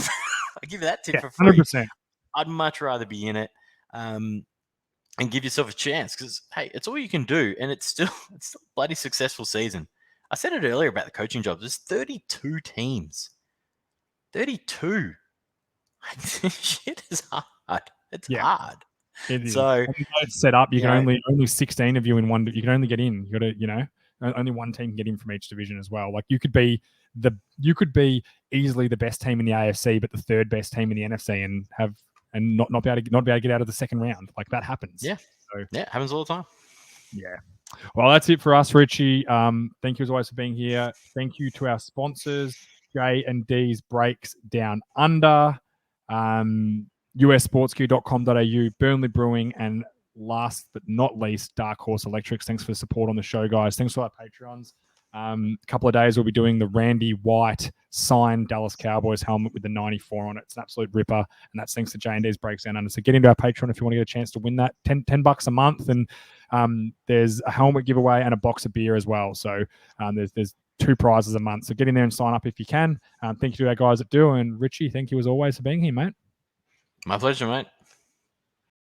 I give you that tip for free. 100%. I'd much rather be in it, and give yourself a chance because hey, it's all you can do, and it's still a bloody successful season. I said it earlier about the coaching jobs. There's 32 teams. 32. Shit is hard. It's hard. It is. So it's set up. You can only 16 of you in one. You can only get in. You got to, only one team can get in from each division as well. Like you could be easily the best team in the AFC, but the third best team in the NFC, and not be able to get out of the second round. Like that happens. Yeah. So, yeah, it happens all the time. Yeah. Well, that's it for us, Richie. Thank you as always for being here. Thank you to our sponsors, J&D's Breaks Down Under, ussportsq.com.au, Burnley Brewing, and last but not least, Dark Horse Electrics. Thanks for the support on the show, guys. Thanks for our Patreons. A couple of days we'll be doing the Randy White signed Dallas Cowboys helmet with the 94 on it. It's an absolute ripper, and that's thanks to J&D's Breaks Down Under. So get into our Patreon if you want to get a chance to win that. $10 a month, and there's a helmet giveaway and a box of beer as well. So there's 2 prizes a month. So get in there and sign up if you can. Thank you to our guys that do, and Richie, thank you as always for being here, mate. My pleasure, mate.